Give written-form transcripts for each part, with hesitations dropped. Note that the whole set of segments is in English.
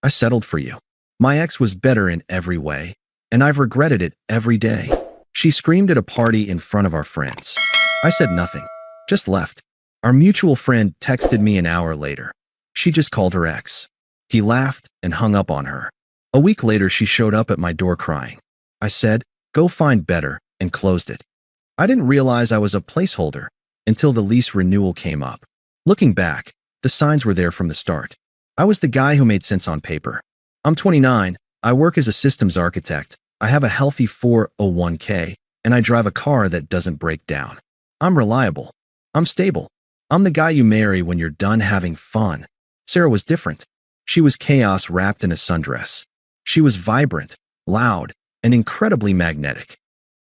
I settled for you. My ex was better in every way, and I've regretted it every day. She screamed at a party in front of our friends. I said nothing, just left. Our mutual friend texted me an hour later. She just called her ex. He laughed and hung up on her. A week later, she showed up at my door crying. I said, "Go find better," and closed it. I didn't realize I was a placeholder until the lease renewal came up. Looking back, the signs were there from the start. I was the guy who made sense on paper. I'm 29, I work as a systems architect, I have a healthy 401k, and I drive a car that doesn't break down. I'm reliable. I'm stable. I'm the guy you marry when you're done having fun. Sarah was different. She was chaos wrapped in a sundress. She was vibrant, loud, and incredibly magnetic.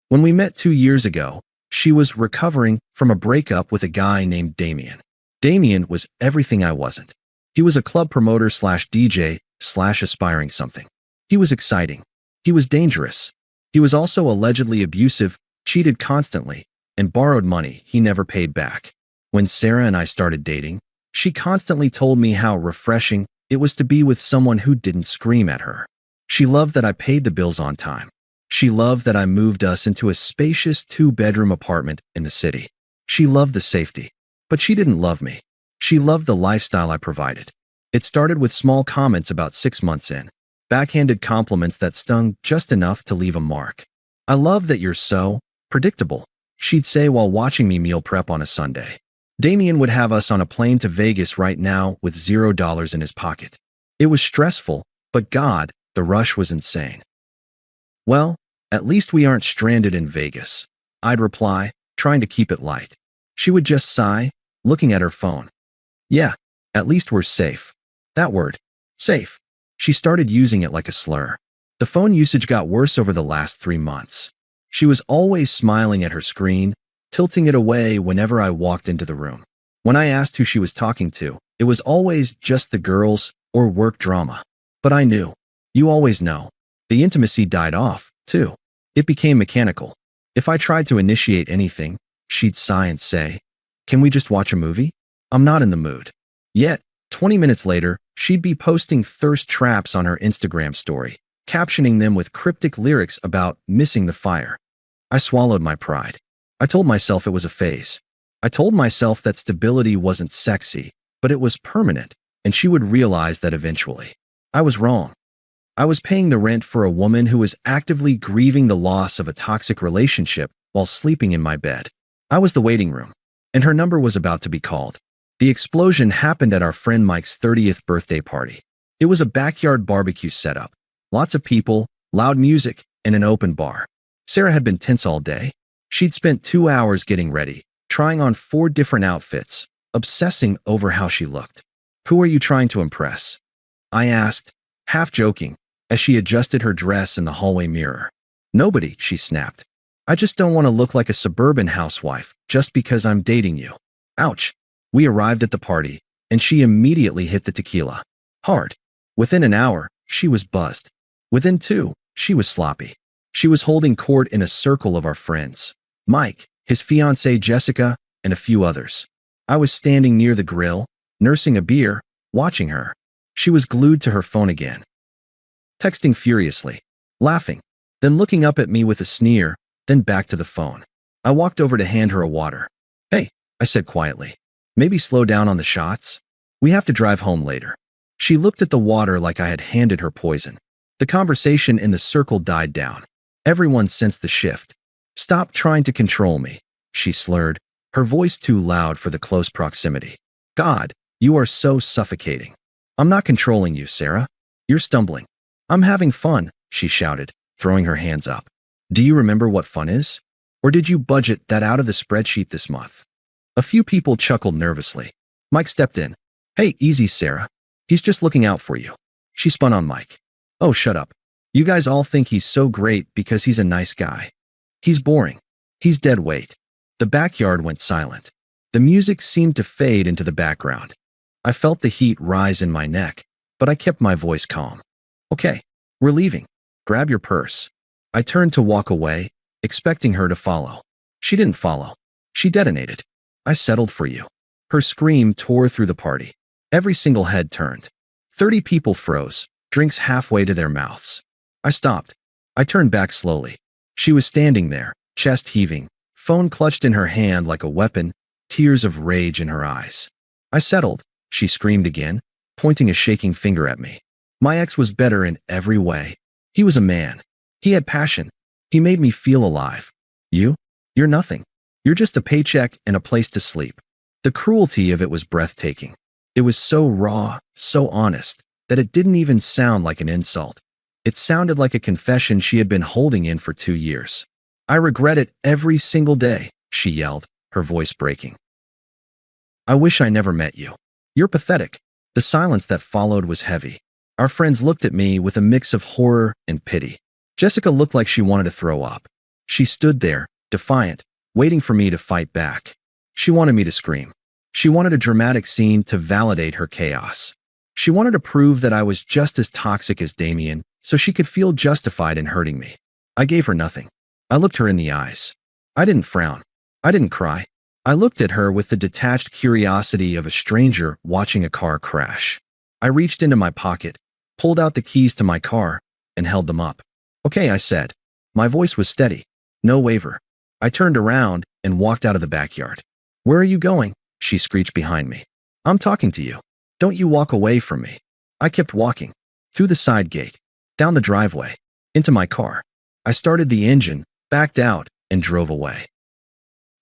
When we met 2 years ago, she was recovering from a breakup with a guy named Damien. Damien was everything I wasn't. He was a club promoter slash DJ slash aspiring something. He was exciting. He was dangerous. He was also allegedly abusive, cheated constantly, and borrowed money he never paid back. When Sarah and I started dating, she constantly told me how refreshing it was to be with someone who didn't scream at her. She loved that I paid the bills on time. She loved that I moved us into a spacious 2-bedroom apartment in the city. She loved the safety. But she didn't love me. She loved the lifestyle I provided. It started with small comments about 6 months in. Backhanded compliments that stung just enough to leave a mark. "I love that you're so predictable," she'd say while watching me meal prep on a Sunday. Damien would have us on a plane to Vegas right now with $0 in his pocket. It was stressful, but God, the rush was insane. "Well, at least we aren't stranded in Vegas," I'd reply, trying to keep it light. She would just sigh, looking at her phone. "Yeah, at least we're safe." That word, safe. She started using it like a slur. The phone usage got worse over the last 3 months. She was always smiling at her screen, tilting it away whenever I walked into the room. When I asked who she was talking to, it was always just the girls or work drama. But I knew. You always know. The intimacy died off, too. It became mechanical. If I tried to initiate anything, she'd sigh and say, "Can we just watch a movie? I'm not in the mood." Yet, 20 minutes later, she'd be posting thirst traps on her Instagram story, captioning them with cryptic lyrics about missing the fire. I swallowed my pride. I told myself it was a phase. I told myself that stability wasn't sexy, but it was permanent, and she would realize that eventually. I was wrong. I was paying the rent for a woman who was actively grieving the loss of a toxic relationship while sleeping in my bed. I was the waiting room, and her number was about to be called. The explosion happened at our friend Mike's 30th birthday party. It was a backyard barbecue setup. Lots of people, loud music, and an open bar. Sarah had been tense all day. She'd spent 2 hours getting ready, trying on 4 different outfits, obsessing over how she looked. "Who are you trying to impress?" I asked, half joking, as she adjusted her dress in the hallway mirror. "Nobody," she snapped. "I just don't want to look like a suburban housewife just because I'm dating you." Ouch. We arrived at the party, and she immediately hit the tequila. Hard. Within an hour, she was buzzed. Within 2, she was sloppy. She was holding court in a circle of our friends. Mike, his fiancée Jessica, and a few others. I was standing near the grill, nursing a beer, watching her. She was glued to her phone again, texting furiously, laughing, then looking up at me with a sneer, then back to the phone. I walked over to hand her a water. "Hey," I said quietly. "Maybe slow down on the shots? We have to drive home later." She looked at the water like I had handed her poison. The conversation in the circle died down. Everyone sensed the shift. "Stop trying to control me," she slurred, her voice too loud for the close proximity. "God, you are so suffocating." "I'm not controlling you, Sarah. You're stumbling." "I'm having fun," she shouted, throwing her hands up. "Do you remember what fun is? Or did you budget that out of the spreadsheet this month?" A few people chuckled nervously. Mike stepped in. "Hey, easy, Sarah. He's just looking out for you." She spun on Mike. "Oh, shut up. You guys all think he's so great because he's a nice guy. He's boring. He's dead weight." The backyard went silent. The music seemed to fade into the background. I felt the heat rise in my neck, but I kept my voice calm. "Okay, we're leaving. Grab your purse." I turned to walk away, expecting her to follow. She didn't follow. She detonated. "I settled for you." Her scream tore through the party. Every single head turned. 30 people froze, drinks halfway to their mouths. I stopped. I turned back slowly. She was standing there, chest heaving, phone clutched in her hand like a weapon, tears of rage in her eyes. I settled, she screamed again, pointing a shaking finger at me. My ex was better in every way. He was a man. He had passion. He made me feel alive. You're nothing. You're just a paycheck and a place to sleep. The cruelty of it was breathtaking. It was so raw, so honest, that it didn't even sound like an insult. It sounded like a confession she had been holding in for 2 years. I regret it every single day, she yelled, her voice breaking. I wish I never met you. You're pathetic. The silence that followed was heavy. Our friends looked at me with a mix of horror and pity. Jessica looked like she wanted to throw up. She stood there, defiant, waiting for me to fight back. She wanted me to scream. She wanted a dramatic scene to validate her chaos. She wanted to prove that I was just as toxic as Damien, so she could feel justified in hurting me. I gave her nothing. I looked her in the eyes. I didn't frown. I didn't cry. I looked at her with the detached curiosity of a stranger watching a car crash. I reached into my pocket, pulled out the keys to my car, and held them up. Okay, I said. My voice was steady. No waver. I turned around and walked out of the backyard. Where are you going? She screeched behind me. I'm talking to you. Don't you walk away from me. I kept walking. Through the side gate. Down the driveway. Into my car. I started the engine, backed out, and drove away.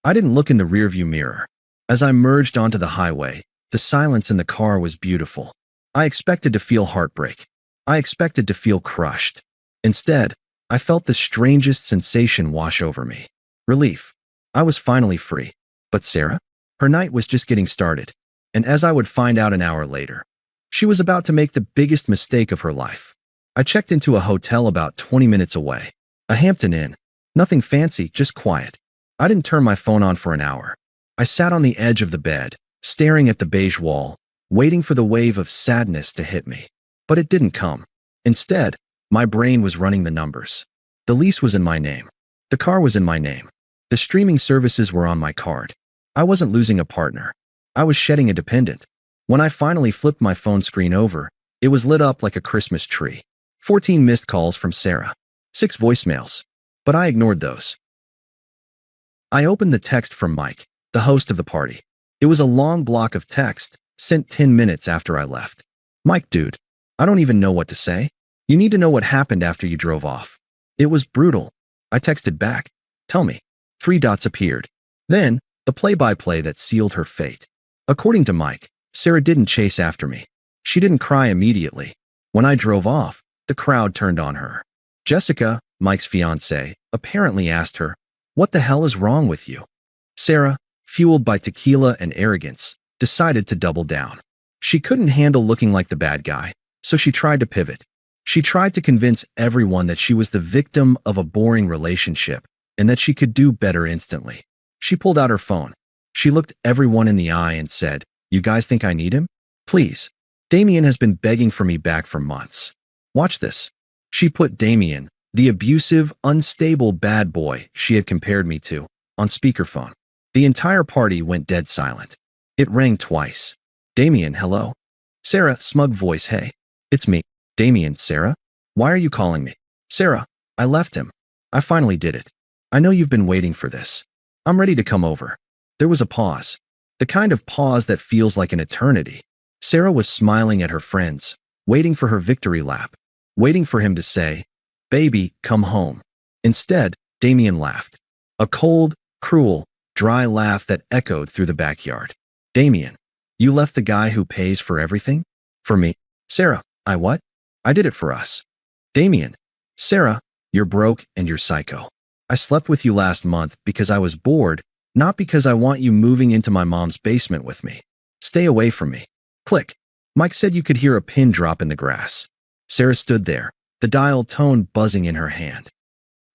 I didn't look in the rearview mirror. As I merged onto the highway, the silence in the car was beautiful. I expected to feel heartbreak. I expected to feel crushed. Instead, I felt the strangest sensation wash over me. Relief. I was finally free. But Sarah? Her night was just getting started. And as I would find out an hour later, she was about to make the biggest mistake of her life. I checked into a hotel about 20 minutes away. A Hampton Inn. Nothing fancy, just quiet. I didn't turn my phone on for an hour. I sat on the edge of the bed, staring at the beige wall, waiting for the wave of sadness to hit me. But it didn't come. Instead, my brain was running the numbers. The lease was in my name. The car was in my name. The streaming services were on my card. I wasn't losing a partner. I was shedding a dependent. When I finally flipped my phone screen over, it was lit up like a Christmas tree. 14 missed calls from Sarah. 6 voicemails. But I ignored those. I opened the text from Mike, the host of the party. It was a long block of text, sent 10 minutes after I left. Mike, dude, I don't even know what to say. You need to know what happened after you drove off. It was brutal. I texted back. Tell me. 3 dots appeared. Then, the play-by-play that sealed her fate. According to Mike, Sarah didn't chase after me. She didn't cry immediately. When I drove off, the crowd turned on her. Jessica, Mike's fiancée, apparently asked her, "What the hell is wrong with you?" Sarah, fueled by tequila and arrogance, decided to double down. She couldn't handle looking like the bad guy, so she tried to pivot. She tried to convince everyone that she was the victim of a boring relationship and that she could do better instantly. She pulled out her phone. She looked everyone in the eye and said, "You guys think I need him? Please. Damien has been begging for me back for months. Watch this." She put Damien, the abusive, unstable bad boy she had compared me to, on speakerphone. The entire party went dead silent. It rang twice. "Damien, hello?" Sarah, smug voice, "Hey. It's me." "Damien, Sarah? Why are you calling me?" "Sarah, I left him. I finally did it. I know you've been waiting for this. I'm ready to come over." There was a pause. The kind of pause that feels like an eternity. Sarah was smiling at her friends, waiting for her victory lap, waiting for him to say, "Baby, come home." Instead, Damien laughed. A cold, cruel, dry laugh that echoed through the backyard. "Damien, you left the guy who pays for everything? For me?" "Sarah, I what?" "I did it for us." "Damien, Sarah, you're broke and you're psycho. I slept with you last month because I was bored, not because I want you moving into my mom's basement with me. Stay away from me." Click. Mike said you could hear a pin drop in the grass. Sarah stood there, the dial tone buzzing in her hand.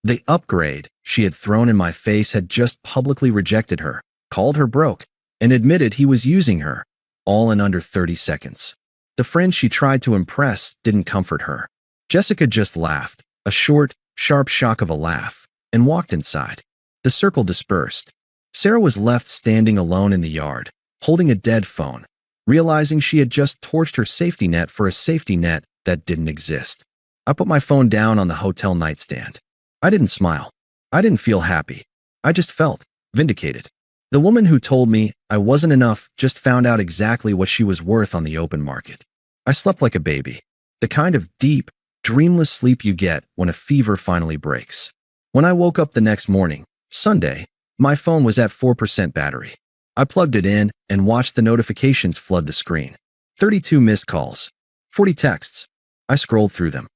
The upgrade she had thrown in my face had just publicly rejected her, called her broke, and admitted he was using her, all in under 30 seconds. The friend she tried to impress didn't comfort her. Jessica just laughed, a short, sharp shock of a laugh, and walked inside. The circle dispersed. Sarah was left standing alone in the yard, holding a dead phone, realizing she had just torched her safety net for a safety net that didn't exist. I put my phone down on the hotel nightstand. I didn't smile. I didn't feel happy. I just felt vindicated. The woman who told me I wasn't enough just found out exactly what she was worth on the open market. I slept like a baby. The kind of deep, dreamless sleep you get when a fever finally breaks. When I woke up the next morning, Sunday, my phone was at 4% battery. I plugged it in and watched the notifications flood the screen. 32 missed calls. 40 texts. I scrolled through them.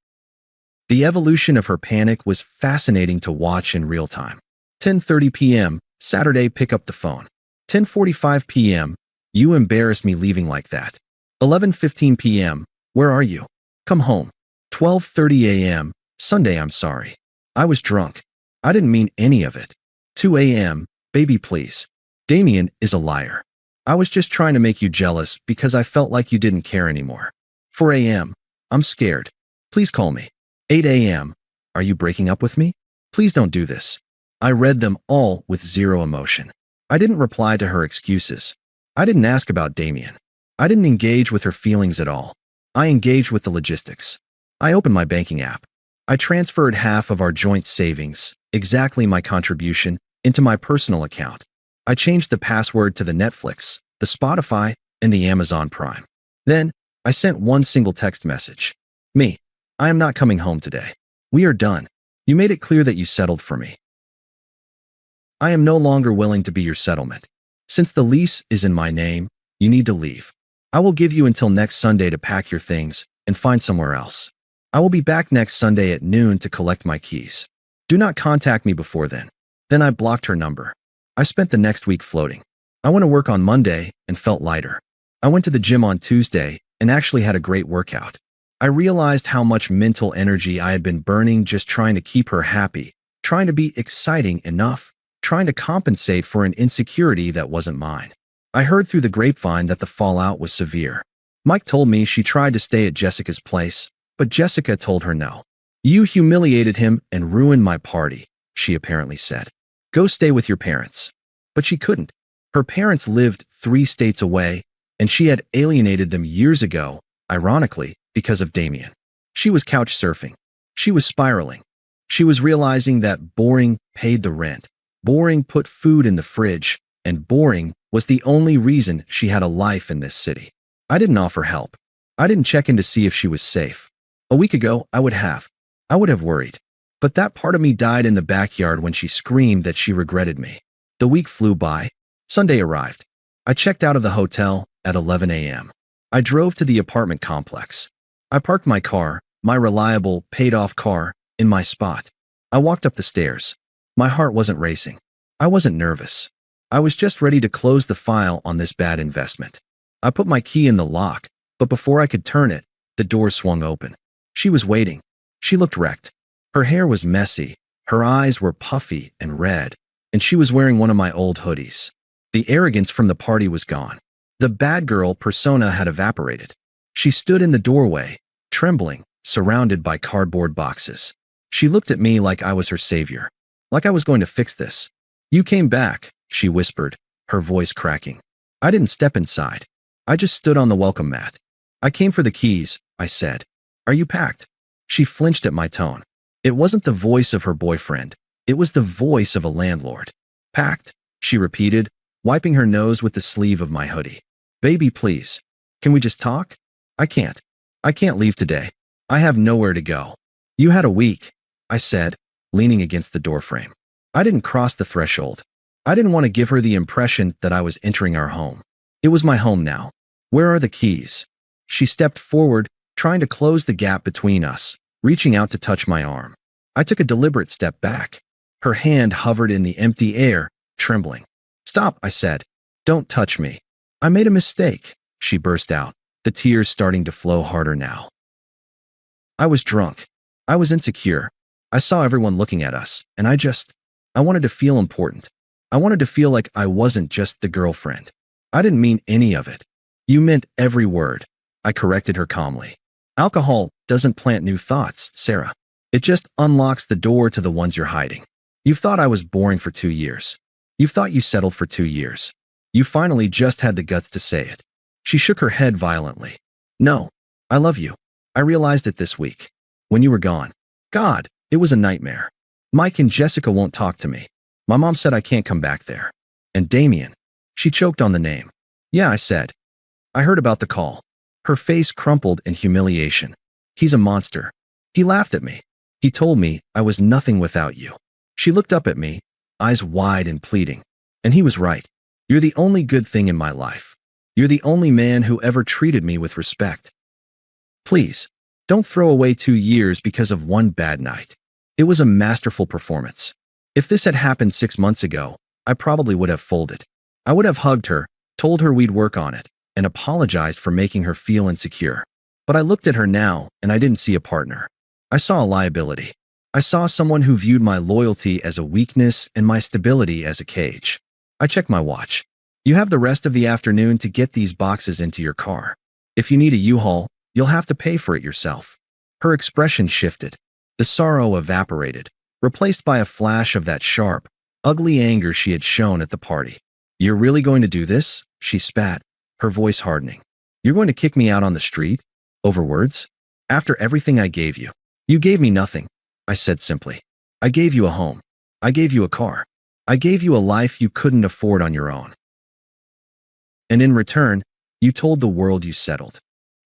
The evolution of her panic was fascinating to watch in real time. 10:30 p.m., Saturday, pick up the phone. 10:45 p.m., you embarrassed me leaving like that. 11:15 p.m., where are you? Come home. 12:30 a.m., Sunday, I'm sorry. I was drunk. I didn't mean any of it. 2 a.m., baby please. Damien is a liar. I was just trying to make you jealous because I felt like you didn't care anymore. 4 a.m., I'm scared. Please call me. 8 a.m., are you breaking up with me? Please don't do this. I read them all with zero emotion. I didn't reply to her excuses. I didn't ask about Damien. I didn't engage with her feelings at all. I engaged with the logistics. I opened my banking app. I transferred half of our joint savings, exactly my contribution, into my personal account. I changed the password to the Netflix, the Spotify, and the Amazon Prime. Then, I sent one single text message. Me, I am not coming home today. We are done. You made it clear that you settled for me. I am no longer willing to be your settlement. Since the lease is in my name, you need to leave. I will give you until next Sunday to pack your things and find somewhere else. I will be back next Sunday at noon to collect my keys. Do not contact me before then. Then I blocked her number. I spent the next week floating. I went to work on Monday and felt lighter. I went to the gym on Tuesday and actually had a great workout. I realized how much mental energy I had been burning just trying to keep her happy, trying to be exciting enough, trying to compensate for an insecurity that wasn't mine. I heard through the grapevine that the fallout was severe. Mike told me she tried to stay at Jessica's place, but Jessica told her no. You humiliated him and ruined my party, she apparently said. Go stay with your parents. But she couldn't. Her parents lived 3 states away, and she had alienated them years ago, ironically, because of Damien. She was couch surfing. She was spiraling. She was realizing that boring paid the rent. Boring put food in the fridge, and boring was the only reason she had a life in this city. I didn't offer help. I didn't check in to see if she was safe. A week ago, I would have. I would have worried. But that part of me died in the backyard when she screamed that she regretted me. The week flew by. Sunday arrived. I checked out of the hotel at 11 a.m. I drove to the apartment complex. I parked my car, my reliable, paid-off car, in my spot. I walked up the stairs. My heart wasn't racing. I wasn't nervous. I was just ready to close the file on this bad investment. I put my key in the lock, but before I could turn it, the door swung open. She was waiting. She looked wrecked. Her hair was messy, her eyes were puffy and red, and she was wearing one of my old hoodies. The arrogance from the party was gone. The bad girl persona had evaporated. She stood in the doorway, trembling, surrounded by cardboard boxes. She looked at me like I was her savior, like I was going to fix this. You came back, she whispered, her voice cracking. I didn't step inside. I just stood on the welcome mat. I came for the keys, I said. Are you packed? She flinched at my tone. It wasn't the voice of her boyfriend. It was the voice of a landlord. Packed, she repeated, wiping her nose with the sleeve of my hoodie. Baby, please. Can we just talk? I can't. I can't leave today. I have nowhere to go. You had a week, I said, leaning against the doorframe. I didn't cross the threshold. I didn't want to give her the impression that I was entering our home. It was my home now. Where are the keys? She stepped forward, trying to close the gap between us, reaching out to touch my arm. I took a deliberate step back. Her hand hovered in the empty air, trembling. Stop, I said. Don't touch me. I made a mistake, she burst out, the tears starting to flow harder now. I was drunk. I was insecure. I saw everyone looking at us, and I wanted to feel important. I wanted to feel like I wasn't just the girlfriend. I didn't mean any of it. You meant every word. I corrected her calmly. Alcohol doesn't plant new thoughts, Sarah. It just unlocks the door to the ones you're hiding. You've thought I was boring for 2 years. You've thought you settled for 2 years. You finally just had the guts to say it. She shook her head violently. No, I love you. I I realized it this week. When you were gone. God, it was a nightmare. Mike and Jessica won't talk to me. My mom said I can't come back there. And Damien. She choked on the name. Yeah, I said. I heard about the call. Her face crumpled in humiliation. He's a monster. He laughed at me. He told me I was nothing without you. She looked up at me, eyes wide and pleading. And he was right. You're the only good thing in my life. You're the only man who ever treated me with respect. Please, don't throw away 2 years because of one bad night. It was a masterful performance. If this had happened 6 months ago, I probably would have folded. I would have hugged her, told her we'd work on it, and apologized for making her feel insecure. But I looked at her now, and I didn't see a partner. I saw a liability. I saw someone who viewed my loyalty as a weakness and my stability as a cage. I checked my watch. You have the rest of the afternoon to get these boxes into your car. If you need a U-Haul, you'll have to pay for it yourself. Her expression shifted. The sorrow evaporated, replaced by a flash of that sharp, ugly anger she had shown at the party. You're really going to do this? She spat, her voice hardening. You're going to kick me out on the street? Over words? After everything I gave you. You gave me nothing, I said simply. I gave you a home. I gave you a car. I gave you a life you couldn't afford on your own. And in return, you told the world you settled.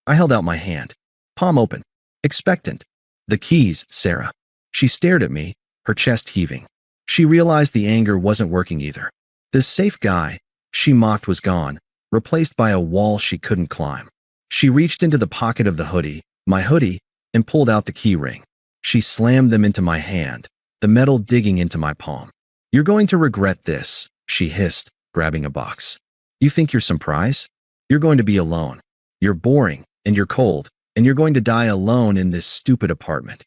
I held out my hand, palm open, expectant. The keys, Sarah. She stared at me, her chest heaving. She realized the anger wasn't working either. This safe guy, she mocked, was gone, replaced by a wall she couldn't climb. She reached into the pocket of the hoodie, my hoodie, and pulled out the key ring. She slammed them into my hand, the metal digging into my palm. You're going to regret this, she hissed, grabbing a box. You think you're some prize? You're going to be alone. You're boring, and you're cold, and you're going to die alone in this stupid apartment.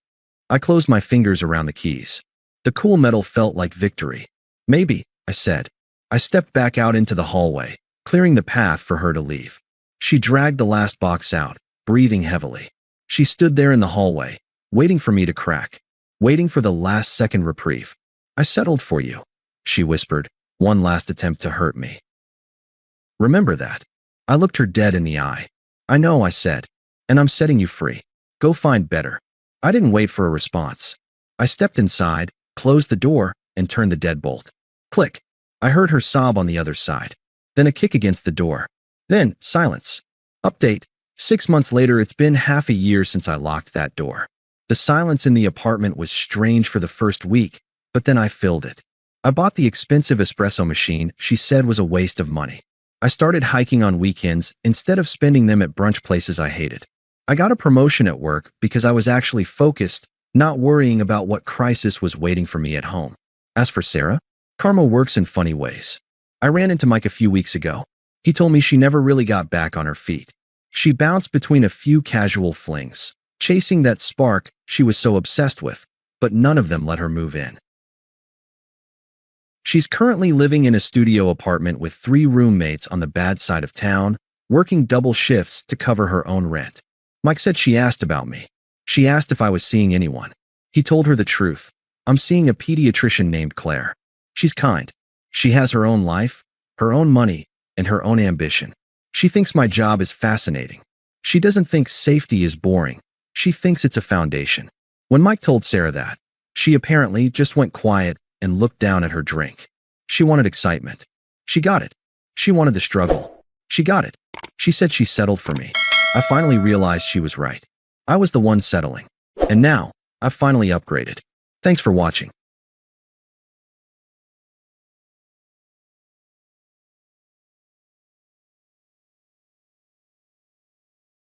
I closed my fingers around the keys. The cool metal felt like victory. Maybe, I said. I stepped back out into the hallway, clearing the path for her to leave. She dragged the last box out, breathing heavily. She stood there in the hallway, waiting for me to crack, waiting for the last second reprieve. I settled for you, she whispered, one last attempt to hurt me. Remember that. I looked her dead in the eye. I know, I said, and I'm setting you free. Go find better. I didn't wait for a response. I stepped inside, closed the door, and turned the deadbolt. Click. I heard her sob on the other side. Then a kick against the door. Then silence. Update. 6 months later, it's been half a year since I locked that door. The silence in the apartment was strange for the first week, but then I filled it. I bought the expensive espresso machine she said was a waste of money. I started hiking on weekends instead of spending them at brunch places I hated. I got a promotion at work because I was actually focused, not worrying about what crisis was waiting for me at home. As for Sarah, karma works in funny ways. I ran into Mike a few weeks ago. He told me she never really got back on her feet. She bounced between a few casual flings, chasing that spark she was so obsessed with, but none of them let her move in. She's currently living in a studio apartment with 3 roommates on the bad side of town, working double shifts to cover her own rent. Mike said she asked about me. She asked if I was seeing anyone. He told her the truth. I'm seeing a pediatrician named Claire. She's kind. She has her own life, her own money, and her own ambition. She thinks my job is fascinating. She doesn't think safety is boring. She thinks it's a foundation. When Mike told Sarah that, she apparently just went quiet and looked down at her drink. She wanted excitement. She got it. She wanted the struggle. She got it. She said she settled for me. I finally realized she was right. I was the one settling. And now, I've finally upgraded. Thanks for watching.